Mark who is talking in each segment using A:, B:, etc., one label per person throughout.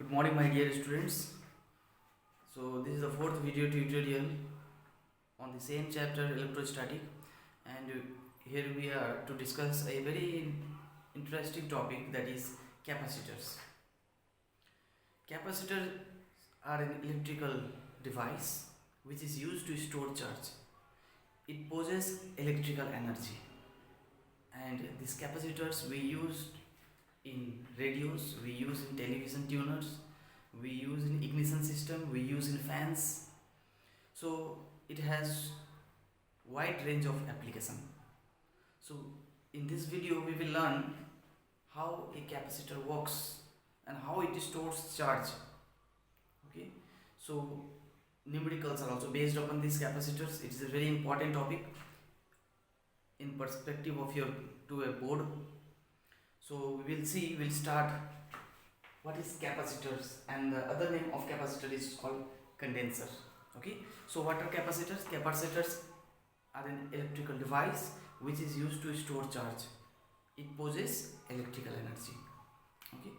A: Good morning, my dear students. So this is the fourth video tutorial on the same chapter, electrostatic, and here we are to discuss a very interesting topic, that is capacitors. Capacitors are an electrical device which is used to store charge. It possesses electrical energy, and these capacitors we use in radios, we use in television tuners, we use in ignition system, we use in fans. So it has wide range of application. So in this video we will learn how a capacitor works and how it stores charge. Okay, so numericals are also based upon these capacitors. It is a very important topic in perspective of your to a board. So we'll start what is capacitors, and the other name of capacitor is called condenser. Okay, so what are capacitors? Capacitors are an electrical device which is used to store charge. It possesses electrical energy. Okay,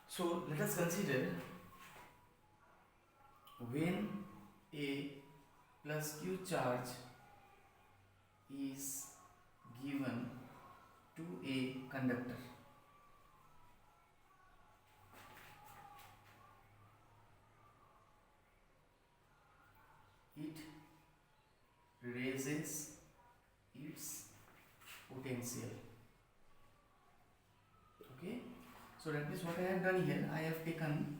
A: so let us consider when a plus q charge is given to a conductor. It raises its potential. Okay, so that means what I have done here, I have taken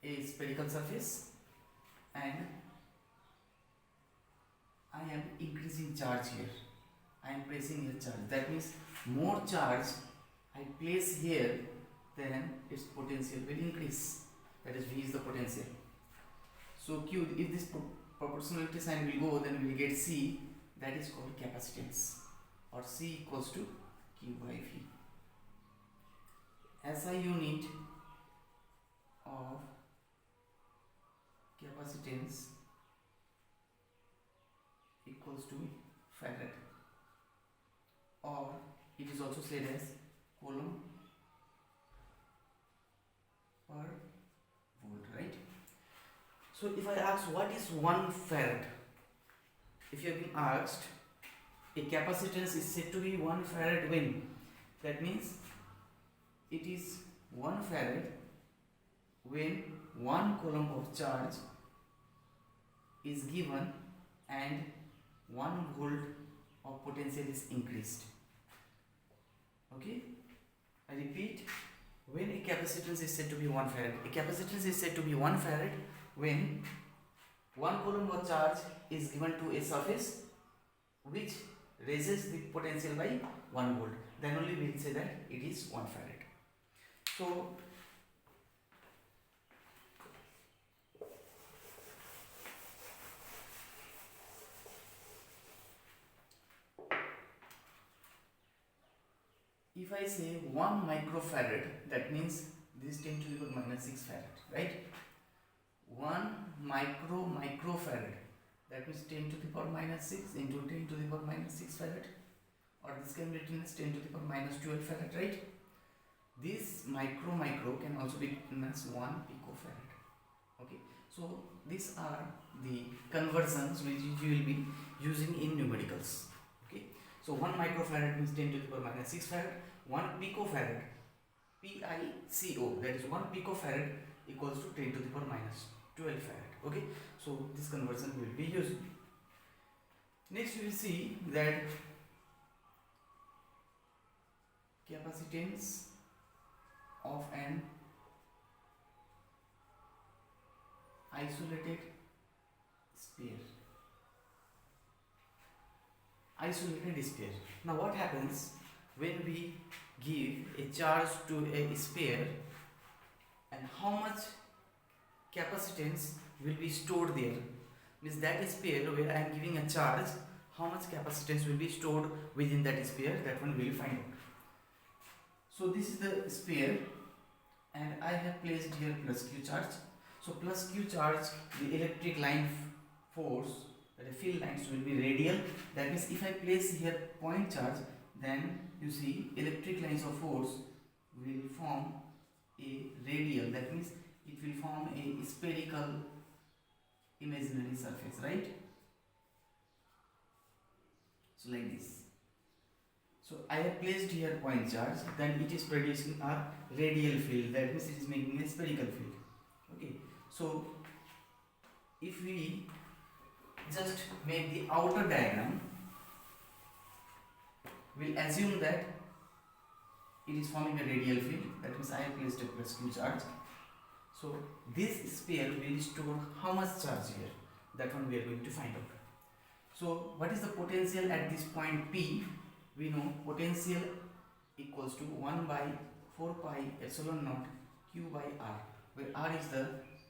A: a spherical surface and I am increasing charge here. I am placing here charge. That means more charge I place here, then its potential will increase. That is, V is the potential. So Q, if this proportionality sign will go, then we will get C, that is called capacitance, or C equals to Q by V. SI unit of capacitance equals to farad, or it is also said as coulomb per volt, right? So if I ask what is 1 farad, if you have been asked a capacitance is said to be 1 farad when, that means it is 1 farad when 1 coulomb of charge is given and 1 volt of potential is increased. Okay, I repeat, when a capacitance is said to be 1 farad, a capacitance is said to be 1 farad when 1 coulomb of charge is given to a surface which raises the potential by 1 volt, then only we will say that it is 1 farad. So if I say 1 microfarad, that means this 10 to the power minus 6 farad, right? 1 microfarad, that means 10 to the power minus 6 into 10 to the power minus 6 farad, or this can be written as 10 to the power minus 12 farad, right? This micro can also be written as 1 picofarad. Okay, so these are the conversions which you will be using in numericals. Okay, so 1 microfarad means 10 to the power minus 6 farad. 1 picofarad, PICO, that is 1 picofarad equals to 10 to the power minus 12 farad. Okay, so this conversion will be used. Next we will see that capacitance of an isolated sphere. Isolated sphere. Now what happens when we give a charge to a sphere, and how much capacitance will be stored there? Means that sphere where I am giving a charge, how much capacitance will be stored within that sphere, that one we will find out. So this is the sphere and I have placed here plus q charge. So plus q charge, the electric line force, the field lines will be radial. That means if I place here point charge, then you see electric lines of force will form a radial, that means it will form a spherical imaginary surface, right? So like this. So I have placed here point charge, then it is producing a radial field, that means it is making a spherical field. Okay, so if we just make the outer diagram, we'll assume that it is forming a radial field, that means I have placed a plus q charge. So this sphere will store how much charge here, that one we are going to find out. So what is the potential at this point P? We know potential equals to 1 by 4 pi epsilon naught q by r, where r is the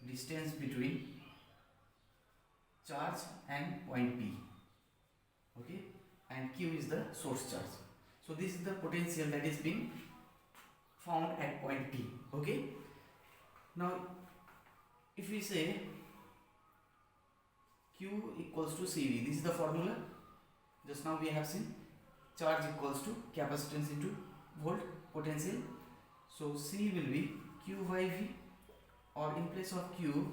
A: distance between charge and point P, okay, and q is the source charge. So this is the potential that is being found at point P, okay. Now if we say q equals to cv, this is the formula just now we have seen. Charge equals to capacitance into volt potential. So C will be q by v, or in place of q,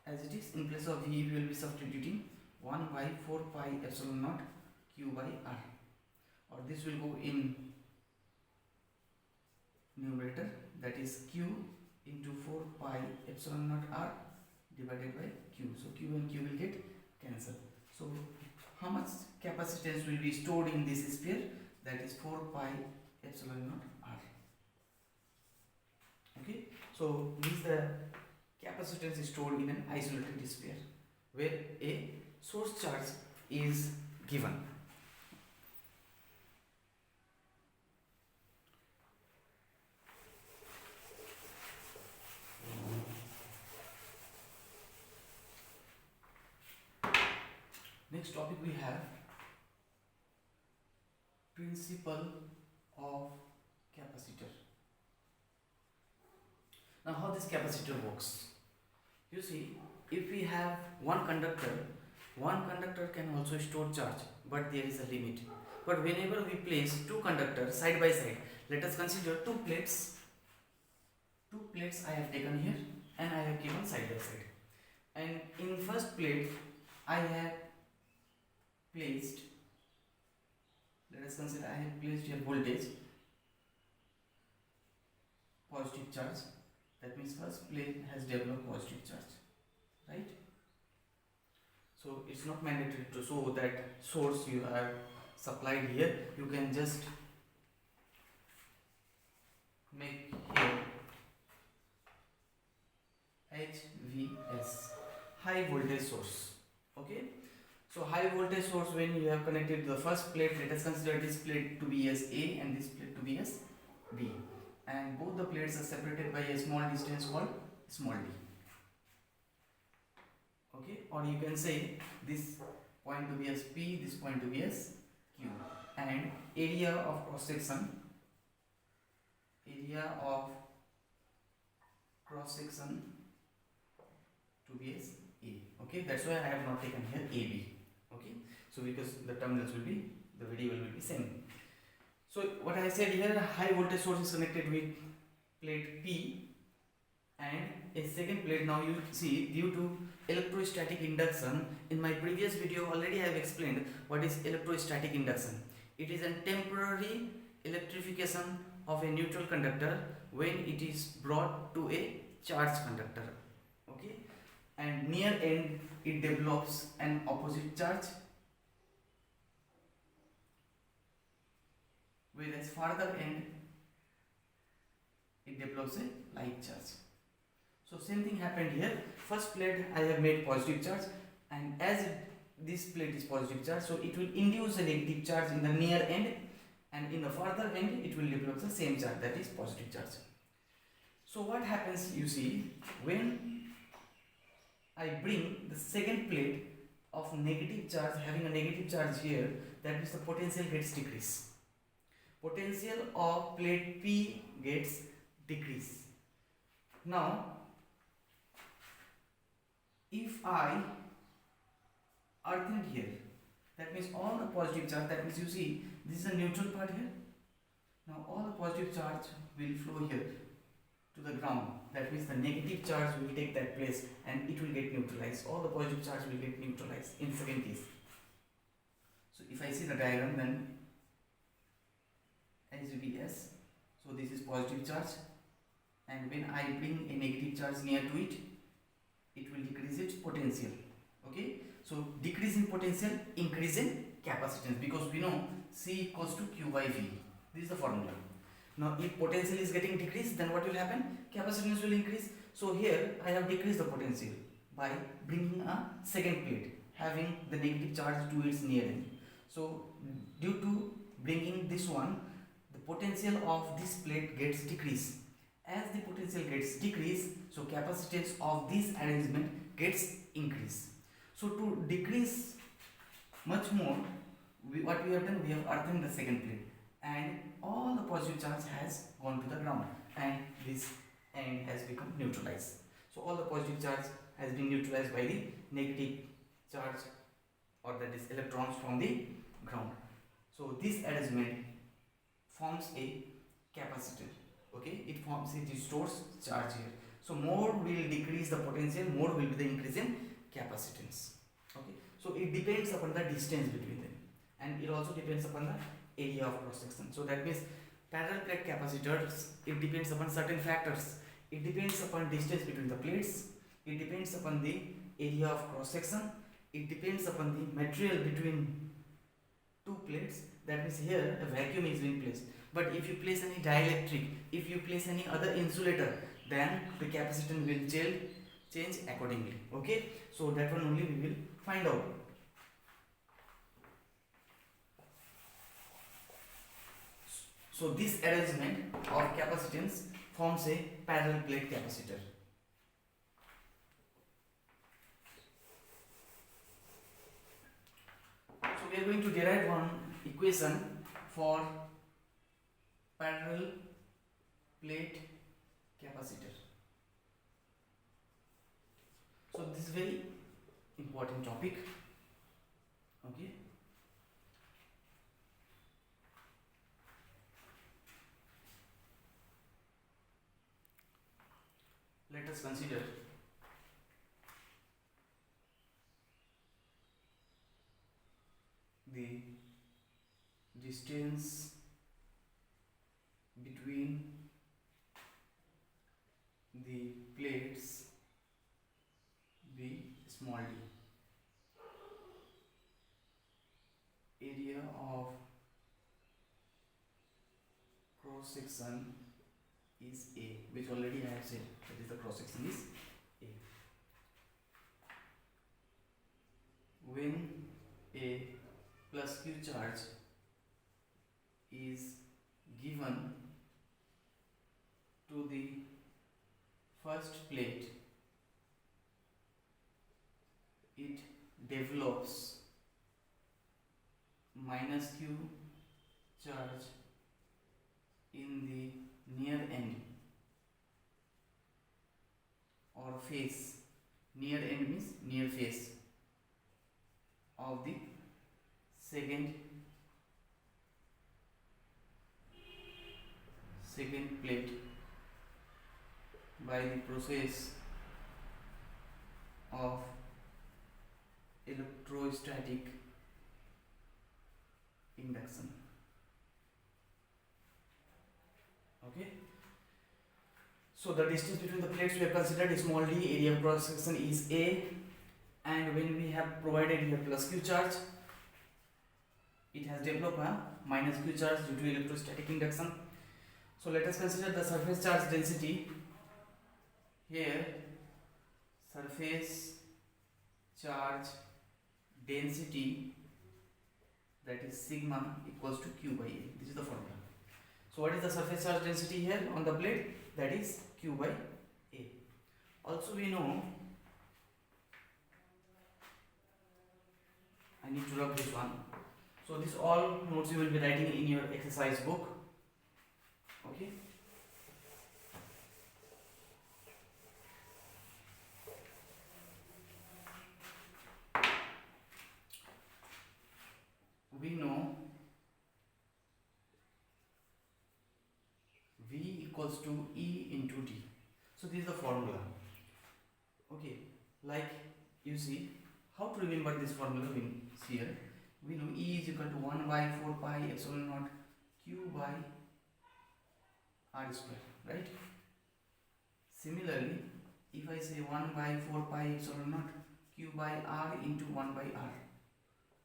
A: as it is, in place of v we will be substituting 1 by 4 pi epsilon naught q by r, or this will go in numerator, that is q into 4 pi epsilon naught r divided by q. So q and q will get cancelled. So how much capacitance will be stored in this sphere? That is 4 pi epsilon naught r. Okay, so this is the capacitance is stored in an isolated sphere where a source charge is given. Next topic we have principle of capacitor. Now how this capacitor works? You see, if we have one conductor can also store charge, but there is a limit. But whenever we place two conductors side by side, let us consider two plates I have taken here and I have given side by side. And in first plate I have placed, let us consider I have placed here voltage, positive charge, that means first plate has developed positive charge, right? So it's not mandatory to show that source you have supplied here, you can just make here HVS, high voltage source, okay. So high voltage source, when you have connected the first plate, let us consider this plate to be as A and this plate to be as B, and both the plates are separated by a small distance called small d, okay. Or you can say this point to be as P, this point to be as Q, and area of cross section to be as A, okay. That's why I have not taken here AB, okay. So because the terminals will be, the video will be same. So what I said here, high voltage source is connected with plate P and a second plate. Now you see, due to electrostatic induction, in my previous video already I have explained what is electrostatic induction. It is a temporary electrification of a neutral conductor when it is brought to a charged conductor, okay, and near end it develops an opposite charge, whereas farther end it develops a like charge. So same thing happened here. First plate I have made positive charge, and as this plate is positive charge, so it will induce a negative charge in the near end, and in the farther end it will develop the same charge, that is positive charge. So what happens, you see, when I bring the second plate of negative charge, having a negative charge here, that means the potential gets decreased. Potential of plate P gets decreased. Now if I earthen here, that means all the positive charge, that means you see this is a neutral part here. Now all the positive charge will flow here to the ground. That means the negative charge will take that place and it will get neutralized. All the positive charge will get neutralized in second case. So if I see the diagram, then HBS, so this is positive charge, and when I bring a negative charge near to it, it will decrease its potential. Okay, so decrease in potential, increase in capacitance, because we know C equals to Q by V. This is the formula. Now if potential is getting decreased, then what will happen? Capacitance will increase. So here I have decreased the potential by bringing a second plate having the negative charge to its near end. So due to bringing this one, the potential of this plate gets decreased. As the potential gets decreased, so capacitance of this arrangement gets increased. So to decrease much more, what we have done, we have earthened the second plate, and all the positive charge has gone to the ground, and this end has become neutralized. So all the positive charge has been neutralized by the negative charge, or that is electrons from the ground. So this arrangement forms a capacitor. Okay, it stores charge here. So more will decrease the potential, more will be the increase in capacitance. Okay, so it depends upon the distance between them, and it also depends upon the area of cross section. So that means parallel plate capacitors, it depends upon certain factors. It depends upon distance between the plates, it depends upon the area of cross section, it depends upon the material between two plates. That means here a vacuum is being placed, but if you place any dielectric, if you place any other insulator, then the capacitance will change accordingly. Okay, so that one only we will find out. So this arrangement of capacitance forms a parallel plate capacitor. So we are going to derive one equation for parallel plate capacitor. So this is very important topic. Okay, let us consider the distance between the plates B small d. Area of cross section is A, which already I have said, that is the cross section is A. When a plus Q charge is given to the first plate, it develops minus Q charge in the near end or face. Near end means near face of the second plate by the process of electrostatic induction. Okay, so the distance between the plates we have considered is small d, area of cross section is A, and when we have provided here plus Q charge, it has developed a minus Q charge due to electrostatic induction. So let us consider the surface charge density. Here surface charge density, that is sigma equals to Q by A. This is the formula. So what is the surface charge density here on the plate? That is Q by A. Also we know, I need to rub this one. So this all notes you will be writing in your exercise book. Okay. We know V equals to E into D. So this is the formula. Okay, like you see, how to remember this formula means here. We know E is equal to 1 by 4 pi epsilon naught Q by R square, right? Similarly, if I say 1 by 4 pi epsilon naught Q by R into 1 by R,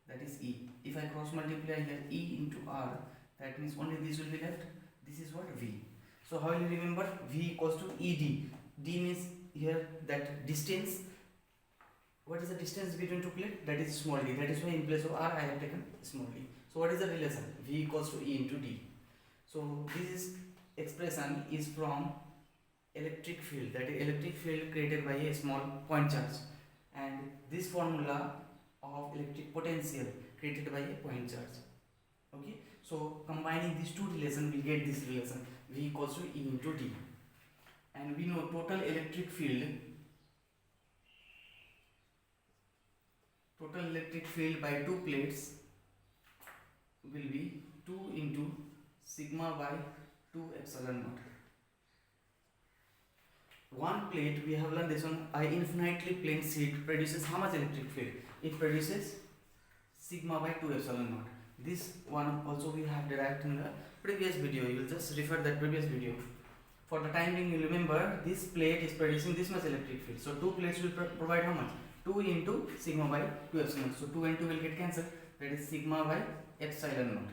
A: that is E. If I cross multiply here E into R, that means only this will be left. This is what? V. So how will you remember? V equals to ED. D means here that distance. What is the distance between two plates? That is small d. That is why in place of R I have taken small d. So what is the relation? V equals to E into D. So this expression is from electric field. That is electric field created by a small point charge. And this formula of electric potential created by a point charge. Okay. So combining these two relations, we get this relation V equals to E into D. And we know total electric field by two plates will be 2 into sigma by 2 epsilon naught. One plate, we have learned this one, a infinitely plane sheet produces how much electric field? It produces sigma by 2 epsilon naught. This one also we have derived in the previous video. You will just refer that previous video. For the time being, you remember this plate is producing this much electric field. So two plates will provide how much? 2 into sigma by 2 epsilon. So 2 and 2 will get cancelled. That is sigma by epsilon naught.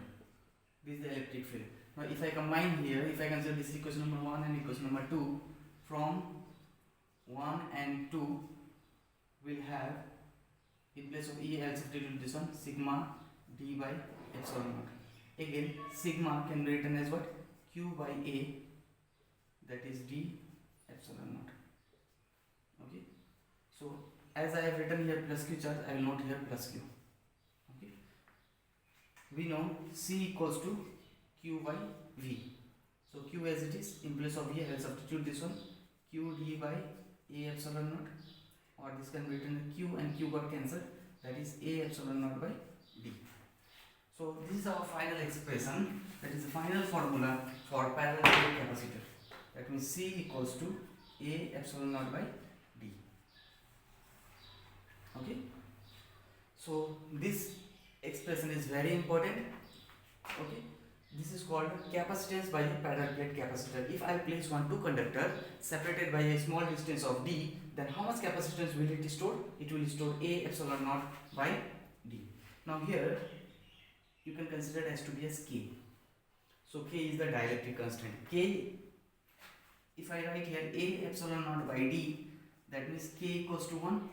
A: This is the electric field. Now if I combine here, if I consider this equation number 1 and equation number 2, from 1 and 2 will have, in place of E, I'll substitute this one, sigma d by epsilon naught. Again, sigma can be written as what? Q by A, that is d epsilon naught. Okay. So as I have written here plus Q charge, I will note here plus Q. Okay. We know C equals to Q by V. So Q as it is, in place of V, I will substitute this one, Q d by A epsilon naught, or this can be written Q and Q got cancelled, that is A epsilon naught by D. So this is our final expression, that is the final formula for parallel plate capacitor. That means C equals to A epsilon naught by D. Okay. So this expression is very important. Okay. This is called capacitance by a parallel plate capacitor. If I place two conductor separated by a small distance of D, then how much capacitance will it store? It will store A epsilon naught by D. Now here you can consider it as to be as K. So K is the dielectric constant. K, if I write here A epsilon naught by D, that means K equals to 1.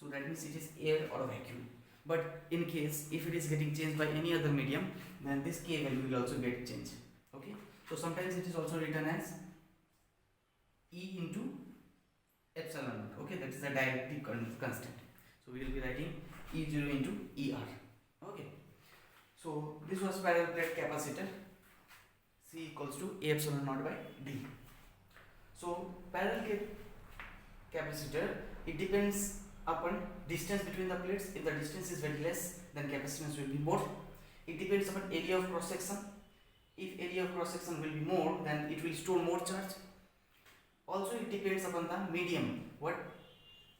A: So that means it is air or vacuum. But in case if it is getting changed by any other medium, then this K value will also get changed. Okay. So sometimes it is also written as E into epsilon naught. Okay, that is the dielectric constant. So we will be writing E0 into ER. Okay. So this was parallel plate capacitor. C equals to A epsilon naught by D. So parallel plate capacitor, it depends upon distance between the plates. If the distance is very less, then capacitance will be more. It depends upon area of cross section. If area of cross section will be more, then it will store more charge. Also it depends upon the medium, what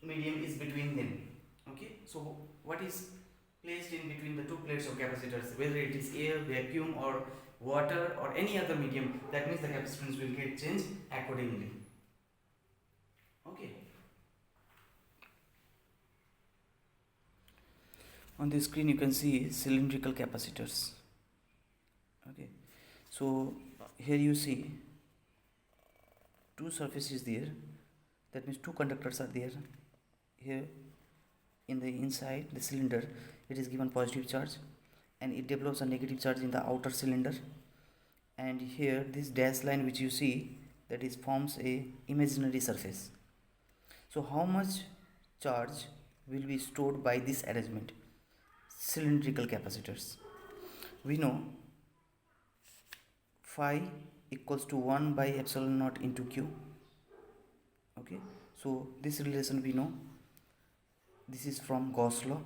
A: medium is between them. Okay, so what is placed in between the two plates of capacitors, whether it is air, vacuum or water or any other medium, that means the capacitance will get changed accordingly. Okay. On the screen you can see cylindrical capacitors. Okay, so here you see two surfaces there, that means two conductors are there. Here in the inside the cylinder, it is given positive charge and it develops a negative charge in the outer cylinder. And here this dash line which you see, that is forms a imaginary surface. So how much charge will be stored by this arrangement? Cylindrical capacitors. We know phi equals to 1 by epsilon naught into Q. Okay, so this relation we know, this is from Gauss law.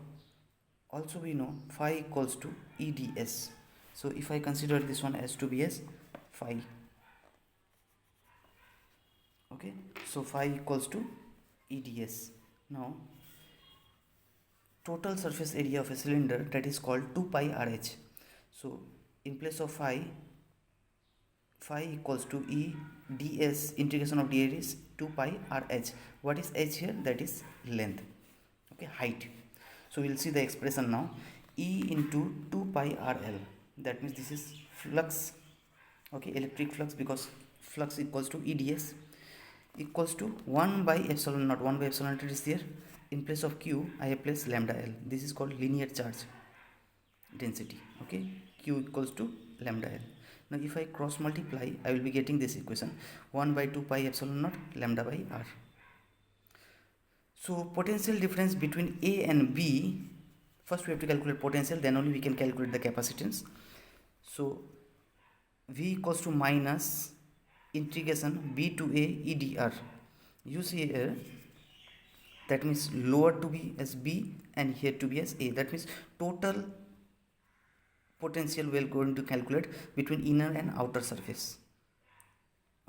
A: Also we know phi equals to EDS. So if I consider this one as to be as phi, Okay, so phi equals to EDS. Now total surface area of a cylinder, that is called 2 pi RH. So in place of phi equals to E ds, integration of dr is 2 pi RH. What is h here? That is length, okay, height. So we'll see the expression now. E into 2 pi RL, that means this is flux, okay, electric flux, because flux equals to EDS, equals to 1 by epsilon naught. 1 by epsilon naught is there. In place of q I have placed lambda L. This is called linear charge density, okay. Q equals to lambda L. Now if I cross multiply, I will be getting this equation, 1 by 2 pi epsilon naught lambda by R. So potential difference between A and B, first we have to calculate potential, then only we can calculate the capacitance. So V equals to minus integration B to A EdR. You see here, that means lower to be as B and here to be as A. That means total potential we are going to calculate between inner and outer surface.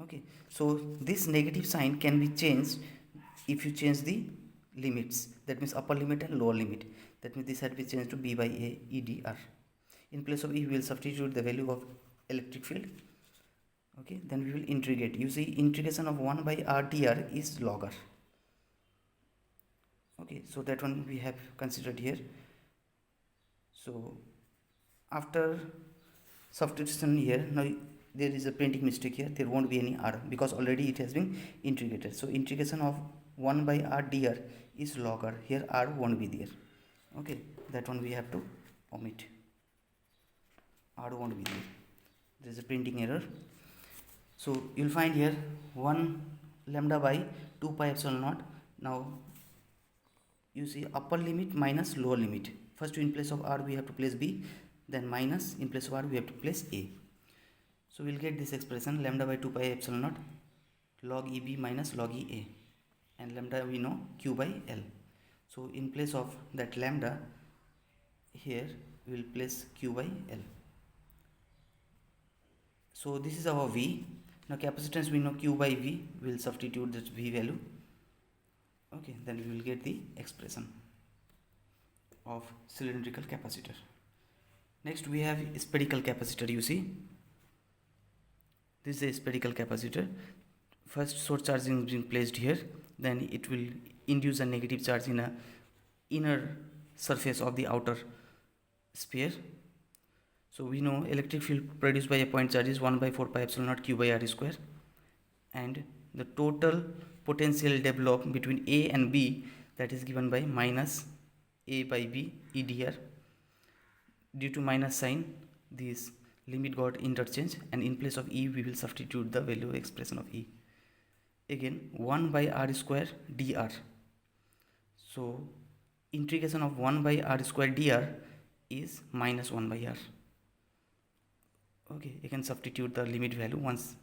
A: Okay, so this negative sign can be changed if you change the limits, that means upper limit and lower limit. That means this had to be changed to B by A EdR. In place of E we will substitute the value of electric field. Okay, then we will integrate. You see, integration of 1 by R dr is log R. Okay, so that one we have considered here. So after substitution here, now there is a printing mistake here, there won't be any R because already it has been integrated. So integration of 1 by R dr is log R. Here R won't be there. Okay, that one we have to omit. R won't be there. There is a printing error. So you'll find here 1 lambda by 2 pi epsilon naught. Now you see upper limit minus lower limit. First in place of R we have to place B, then minus in place of R we have to place A. So we'll get this expression, lambda by 2 pi epsilon naught log EB minus log EA, and lambda we know Q by L. So in place of that lambda, here we will place Q by L. So this is our V. Now capacitance we know Q by V, we will substitute this V value. Okay, then we will get the expression of cylindrical capacitor. Next we have spherical capacitor. You see, this is a spherical capacitor. First source charging is being placed here, then it will induce a negative charge in a inner surface of the outer sphere. So we know electric field produced by a point charge is 1 by 4 pi epsilon naught Q by R square, and the total potential developed between A and B, that is given by minus A by B EdR. Due to minus sign, this limit got interchanged, and in place of E we will substitute the value expression of E. Again 1 by R square dr. So integration of 1 by R square dr is minus 1 by R. Okay, you can substitute the limit value once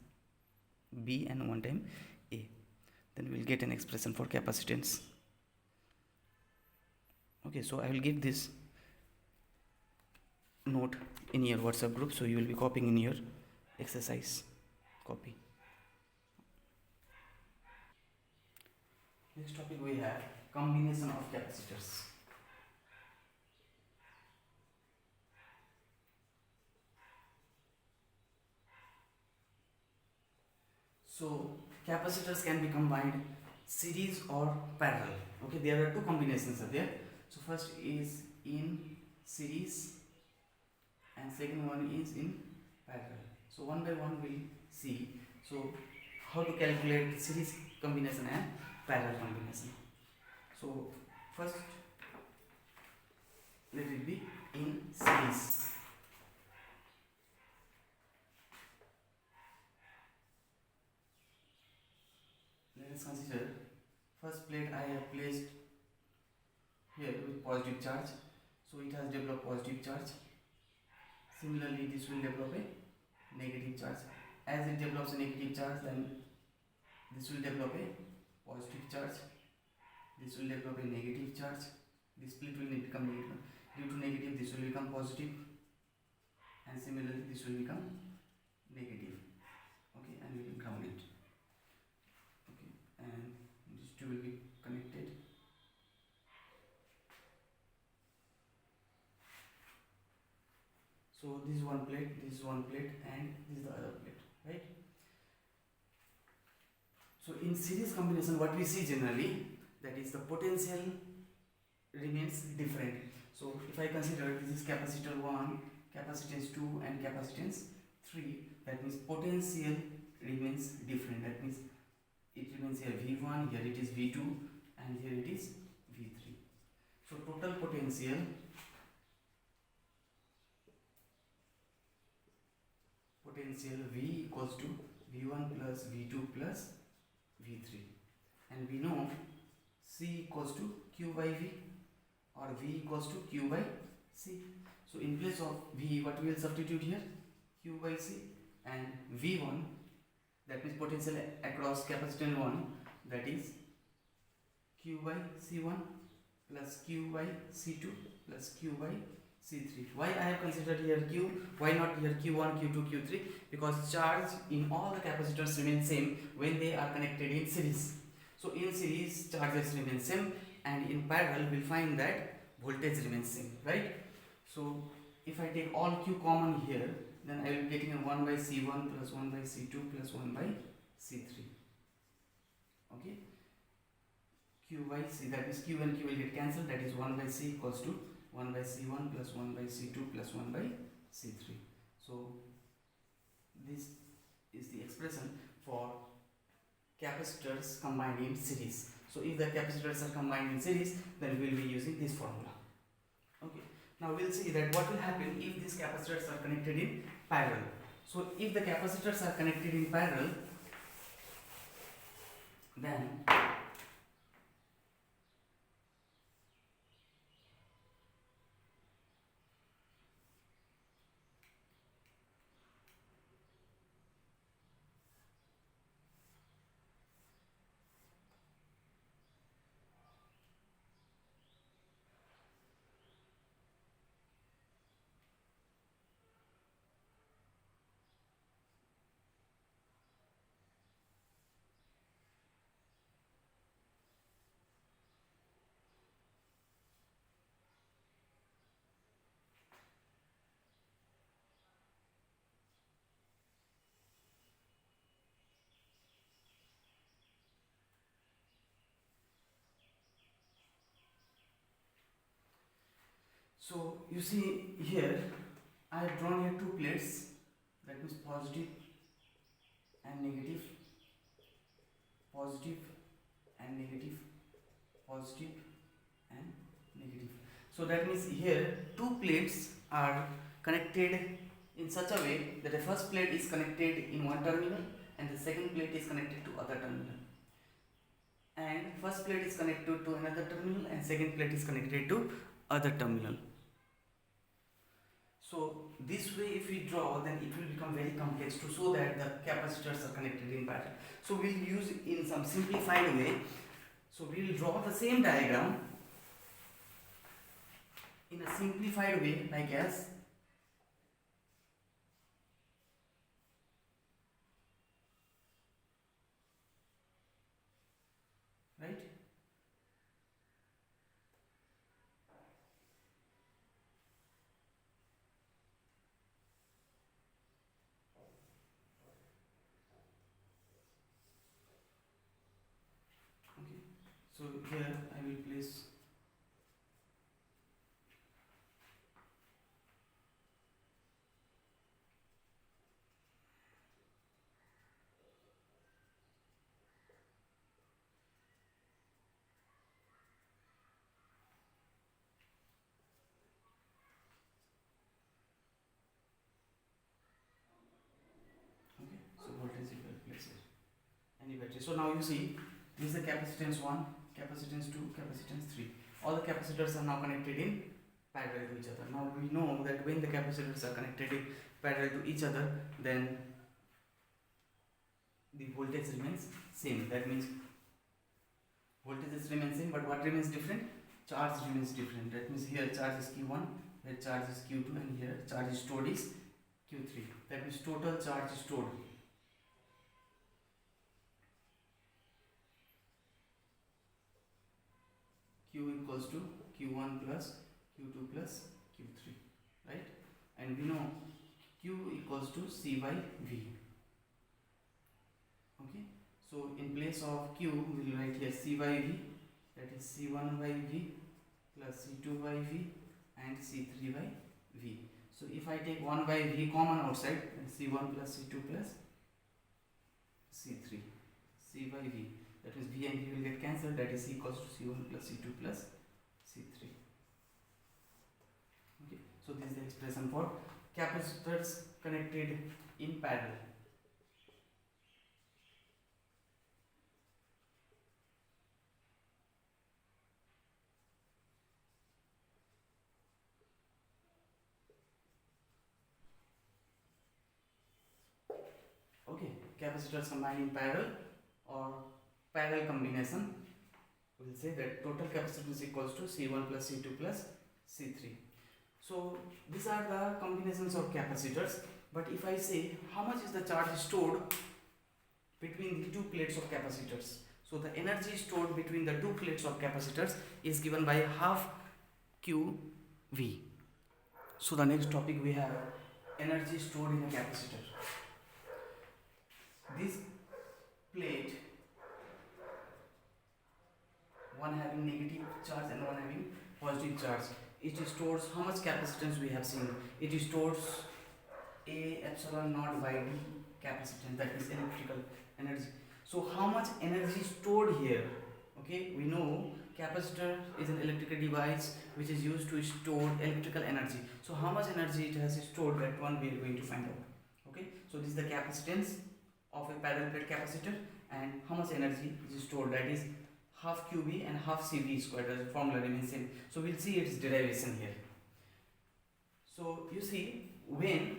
A: B and one time A, then we will get an expression for capacitance. Okay, so I will give this note in your WhatsApp group, so you will be copying in your exercise copy. Next topic we have combination of capacitors. So capacitors can be combined series or parallel. Okay, there are two combinations are there. So first is in series and second one is in parallel. So one by one we'll see. So how to calculate series combination and parallel combination. So first let it be in series. Let us consider first plate I have placed here with positive charge, so it has developed positive charge. Similarly this will develop a negative charge. As it develops a negative charge, then this will develop a positive charge, this will develop a negative charge, this split will become negative. Due to negative this will become positive, and similarly this will become negative. Okay, and we will ground it. Okay, So this is one plate, this is one plate, and this is the other plate, right? So in series combination, what we see generally, that is the potential remains different. So if I consider this is capacitor 1, capacitance 2 and capacitance 3, that means potential remains different. That means it remains here V1, here it is V2 and here it is V3. So total potential V equals to V1 plus V2 plus V3, and we know C equals to Q by V or V equals to Q by C. So in place of V, what we will substitute here? Q by C, and V1, that means potential across capacitor 1, that is Q by C1 plus Q by C2 plus Q by C3. Why I have considered here Q? Why not here Q1, Q2, Q3? Because charge in all the capacitors remain same when they are connected in series. So in series charges remain same, and in parallel we'll find that voltage remains same, right? So if I take all Q common here, then I will be getting a 1 by C1 plus 1 by C2 plus 1 by C3. Okay? Q by C, that means Q and Q will get cancelled, that is 1 by C equals to 1 by C1 plus 1 by C2 plus 1 by C3. So this is the expression for capacitors combined in series. So if the capacitors are combined in series, then we will be using this formula. Okay. Now we'll see that what will happen if these capacitors are connected in parallel. So if the capacitors are connected in parallel, then so you see here I have drawn here two plates, that means positive and negative, positive and negative, positive and negative. So that means here two plates are connected in such a way that the first plate is connected in one terminal and the second plate is connected to other terminal, and first plate is connected to another terminal and second plate is connected to other terminal. So this way if we draw, then it will become very complex to show that the capacitors are connected in parallel. So we'll use in some simplified way. So we will draw the same diagram in a simplified way, like as right. Okay. So here I will place okay. So voltage equal place here. Any battery. So now you see this is the capacitance 1, capacitance 2, capacitance 3. All the capacitors are now connected in parallel to each other. Now we know that when the capacitors are connected in parallel to each other, then the voltage remains same. That means voltages remain same, but what remains different? Charge remains different. That means here charge is Q1, here charge is Q2, and here charge is stored is Q3. That means total charge is stored. Q equals to Q1 plus Q2 plus Q3, right? and we know Q equals to C by V. Okay, so in place of Q we will write here C by V, that is C1 by V plus C2 by V and C3 by V. So if I take 1 by V common outside, C1 plus C2 plus C3, C by V, that means V and V will get cancelled, that is equals to C1 plus C2 plus C3. Okay, so this is the expression for capacitors connected in parallel. Okay, capacitors combined in parallel or parallel combination, we will say that total capacitance equals to C1 plus C2 plus C3. So these are the combinations of capacitors, but if I say how much is the charge stored between the two plates of capacitors, so the energy stored between the two plates of capacitors is given by half QV. So the next topic we have energy stored in a capacitor. This plate, one having negative charge and one having positive charge, it stores how much capacitance we have seen. It stores A epsilon naught by D capacitance, that is electrical energy. So how much energy stored here? Okay, we know capacitor is an electrical device which is used to store electrical energy. So how much energy it has stored, that one we are going to find out. Okay, so this is the capacitance of a parallel plate capacitor and how much energy is stored, that is half QB and half CV squared, as the formula remains same. So we'll see its derivation here. So you see, when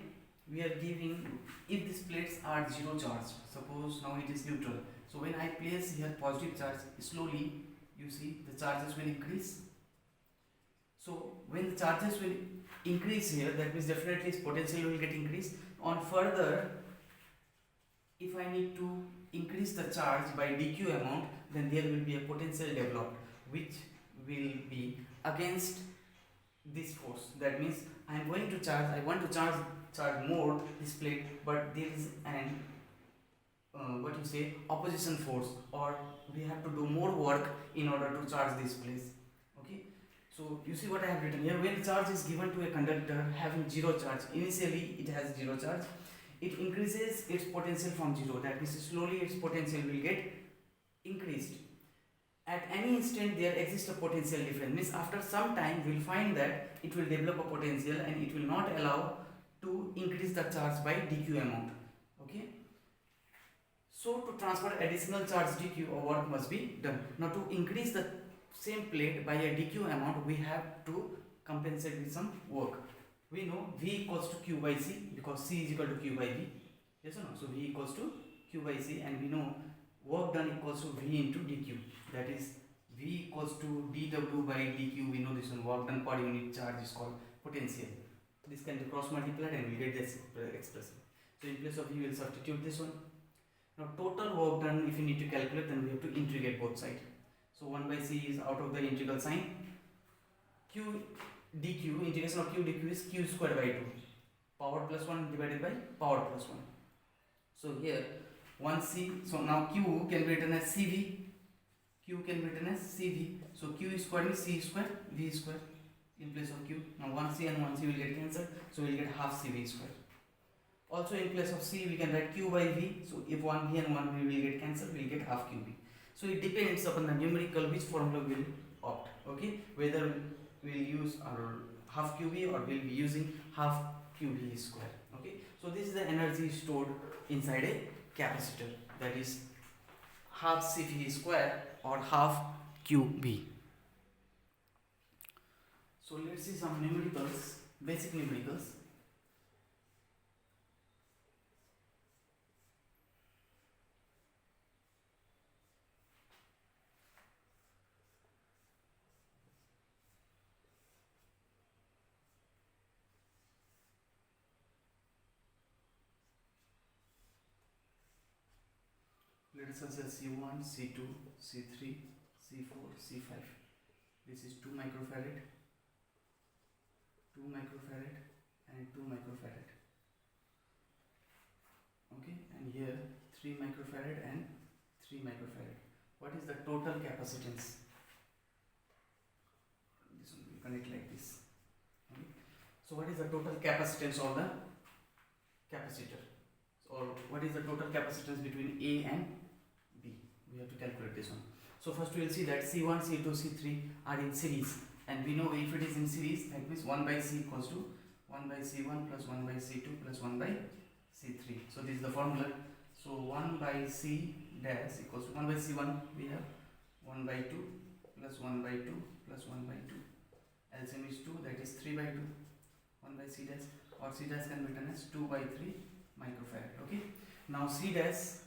A: we are giving, if these plates are zero charge, suppose now it is neutral, so when I place here positive charge, slowly you see the charges will increase. So when the charges will increase here, that means definitely its potential will get increased. On further, if I need to increase the charge by dq amount, then there will be a potential developed which will be against this force. That means I am going to charge, I want to charge more this plate, but there is an opposition force, or we have to do more work in order to charge this place. Okay, so you see what I have written here. When the charge is given to a conductor having zero charge, initially it has zero charge, it increases its potential from zero, that means slowly its potential will get increased. At any instant there exists a potential difference, means after some time we will find that it will develop a potential and it will not allow to increase the charge by dq amount. Okay, so to transfer additional charge dq, a work must be done. Now to increase the same plate by a dq amount, we have to compensate with some work. We know V equals to Q by C because C is equal to Q by V. Yes or no? So V equals to Q by C, and we know work done equals to V into dq. That is V equals to dW by dq. We know this one, work done per unit charge is called potential. This can be cross multiplied and we get this expression. So in place of V we will substitute this one. Now total work done, if you need to calculate, then we have to integrate both sides. So 1 by C is out of the integral sign. Q dq, integration of q dq is q squared by 2, power plus 1 divided by power plus 1. So here 1c, so now q can be written as cv, q can be written as cv, so q squared is c squared, v squared in place of q. Now 1c and 1c will get cancelled, so we will get half cv squared. Also in place of c we can write q by v, so if 1v and 1v will get cancelled, we will get half qv. So it depends upon the numerical which formula we will opt. Okay, whether we will use our half qv or we will be using half qv square. Okay, so this is the energy stored inside a capacitor, that is half cv square or half qv. So let's see some numericals, basic numericals. Let us say C1, C2, C3, C4, C5. This is 2 microfarad, 2 microfarad and 2 microfarad. Okay, and here 3 microfarad and 3 microfarad. What is the total capacitance? This one will connect like this. Okay. So what is the total capacitance of the capacitor? Or what is the total capacitance between A and B? We have to calculate this one. So first we will see that C1, C2, C3 are in series, and we know if it is in series, that means 1 by C equals to 1 by C1 plus 1 by C2 plus 1 by C3. So this is the formula. So 1 by C dash equals to 1 by C1, we have 1 by 2 plus 1 by 2 plus 1 by 2. LCM is 2, that is 3 by 2. 1 by C dash, or C dash can be written as 2 by 3 microfarad. Okay. Now C dash,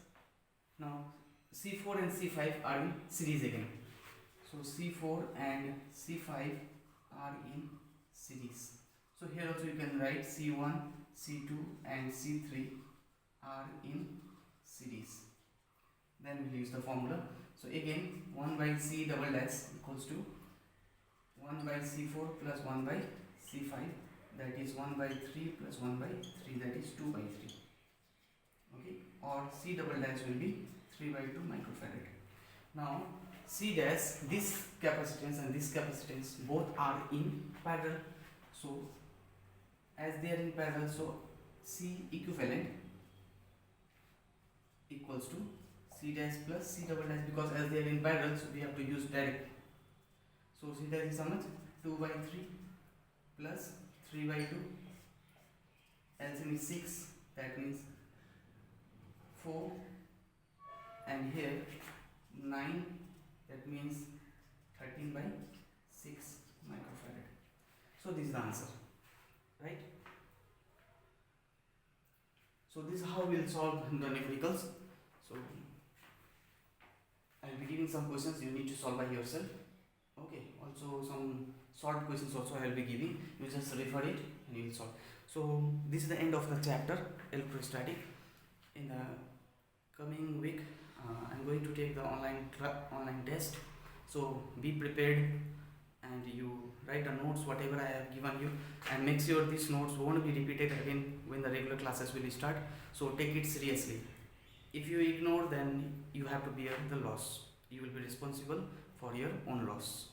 A: now C4 and C5 are in series again. So C4 and C5 are in series. So here also you can write C1, C2 and C3 are in series. Then we will use the formula. So again 1 by C double dash equals to 1 by C4 plus 1 by C5, that is 1 by 3 plus 1 by 3, that is 2 by 3. Okay, or C double dash will be 3 by 2 microfarad. Now C dash, this capacitance and this capacitance both are in parallel. So as they are in parallel, so C equivalent equals to C dash plus C double dash, because as they are in parallel, so we have to use direct. So C dash is how much? 2 by 3 plus 3 by 2. LCM is 6, that means 4, and here 9, that means 13 by 6 microfarad. So this is the answer, right? So this is how we will solve the numericals. So I will be giving some questions you need to solve by yourself. Okay, also some short questions also I will be giving. You just refer it and you will solve. So this is the end of the chapter electrostatic. In the coming week I'm going to take the online test. So be prepared and you write the notes whatever I have given you, and make sure these notes won't be repeated again when the regular classes will start. So take it seriously. If you ignore, then you have to bear the loss. You will be responsible for your own loss.